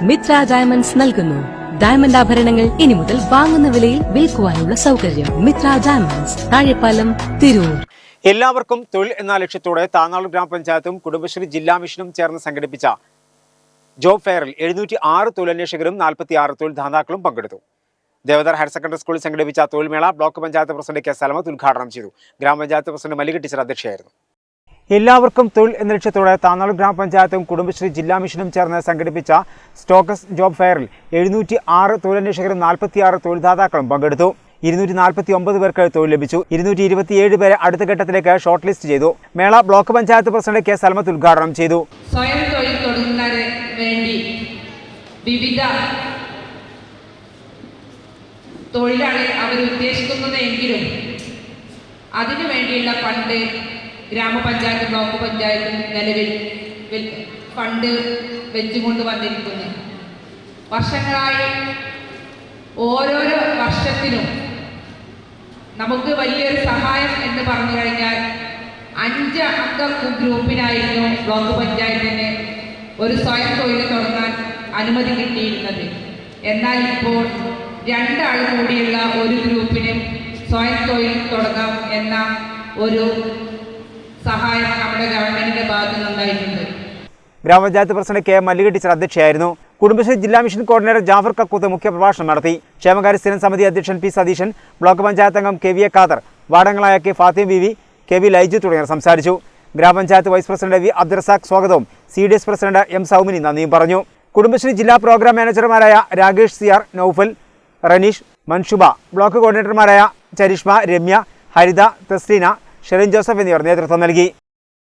Mitra diamonds നൽകുന്നു diamond ആഭരണങ്ങൾ ഇനി മുതൽ വാങ്ങുന്ന വിലയിൽ വിൽക്കുവാനുള്ള സൗകര്യം. മിത്ര ഡയമണ്ട്സ്, താഴെപ്പാലം, തിരൂർ. എല്ലാവർക്കും തൊഴിൽ എന്ന ലക്ഷ്യത്തോടെ താനാളൂർ ഗ്രാമപഞ്ചായത്തും കുടുംബശ്രീ ജില്ലാ മിഷനും ചേർന്ന് സംഘടിപ്പിച്ച ജോബ് ഫെയറിൽ 706 തൊഴിലന്വേഷകരും 46 തൊഴിൽ ദാതാക്കളും പങ്കെടുത്തു. ദേവദാർ ഹയർ സെക്കൻഡറി സ്കൂളിൽ സംഘടിപ്പിച്ച തൊഴിൽമേള ബ്ലോക്ക് പഞ്ചായത്ത് പ്രസിഡന്റ് കെ സലമത്ത് ഉദ്ഘാടനം ചെയ്തു. ഗ്രാമപഞ്ചായത്ത് പ്രസിഡന്റ് മല്ലിക ടീച്ചർ അധ്യക്ഷയായിരുന്നു. എല്ലാവർക്കും തൊഴിൽ എന്ന ലക്ഷ്യത്തോടെ താനാളൂർ ഗ്രാമപഞ്ചായത്തും കുടുംബശ്രീ ജില്ലാ മിഷനും ചേർന്ന് സംഘടിപ്പിച്ച സ്റ്റോക്കസ് ജോബ് ഫെയറിൽ 706 തൊഴിലന്വേഷകരും 46 തൊഴിൽദാതാക്കളും പങ്കെടുത്തു. 249 പേർക്ക് തൊഴിൽ ലഭിച്ചു. 227 പേരെ അടുത്ത ഘട്ടത്തിലേക്ക് ഷോർട്ട് ലിസ്റ്റ് ചെയ്തു. മേള ബ്ലോക്ക് പഞ്ചായത്ത് പ്രസിഡന്റ് കെ സലമത്ത് ഉദ്ഘാടനം ചെയ്തു. സ്വയം തൊഴിൽ തുടങ്ങുന്നതിന് വേണ്ടി വിവിധ തൊഴിലാണ് അവർ ഉദ്ദേശിക്കുന്നത് എങ്കിലും അതിനു വേണ്ടിയുള്ള ഫണ്ട് ഗ്രാമപഞ്ചായത്ത് ബ്ലോക്ക് പഞ്ചായത്തും നിലവിൽ ഫണ്ട് വെച്ചുകൊണ്ട് വന്നിരിക്കുന്നു. വർഷങ്ങളായി ഓരോരോ വർഷത്തിലും നമുക്ക് വലിയൊരു സഹായം എന്ന് പറഞ്ഞു കഴിഞ്ഞാൽ 5 അംഗ ഗ്രൂപ്പിനായിരുന്നു ബ്ലോക്ക് പഞ്ചായത്തിന് ഒരു സ്വയം തൊഴിൽ തുടങ്ങാൻ അനുമതി കിട്ടിയിരുന്നത്. എന്നാൽ ഇപ്പോൾ 2 ആൾ കൂടിയുള്ള ഒരു ഗ്രൂപ്പിനും സ്വയം തൊഴിൽ തുടങ്ങാം എന്ന ഒരു സഹായം നമ്മുടെ ഗവൺമെന്റിന്റെ ഭാഗത്തു നിന്നുണ്ടായിട്ടുണ്ട്. ഗ്രാമപഞ്ചായത്ത് പ്രസിഡന്റ് കെ മല്ലിക ടീച്ചർ അധ്യക്ഷയായിരുന്നു. കുടുംബശ്രീ ജില്ലാ മിഷൻ കോർഡിനേറ്റർ ജാഫർ കക്കൂത്ത് മുഖ്യപ്രഭാഷണം നടത്തി. ക്ഷേമകാര്യ സ്ഥിരം സമിതി അധ്യക്ഷൻ പി സതീശൻ, ബ്ലോക്ക് പഞ്ചായത്ത് അംഗം കെ വി എ ഖാദർ, വാർഡംഗങ്ങളായ K Fathima Beevi, K V Laiju തുടങ്ങിയവർ സംസാരിച്ചു. ഗ്രാമപഞ്ചായത്ത് വൈസ് പ്രസിഡന്റ് വി അബ്ദുറസാഖ് സ്വാഗതവും CDS പ്രസിഡന്റ് എം സൗമിനി നന്ദിയും പറഞ്ഞു. കുടുംബശ്രീ ജില്ലാ പ്രോഗ്രാം മാനേജർമാരായ രാകേഷ് സിയാർ, നൌഫൽ, റനീഷ്, മൻഷുബ, ബ്ലോക്ക് കോർഡിനേറ്റർമാരായ ചരിഷ്മ, രമ്യ, ഹരിത, തസ്ലീന, ഷെറിൻ ജോസഫ് എന്നിവർ നേതൃത്വം നൽകി.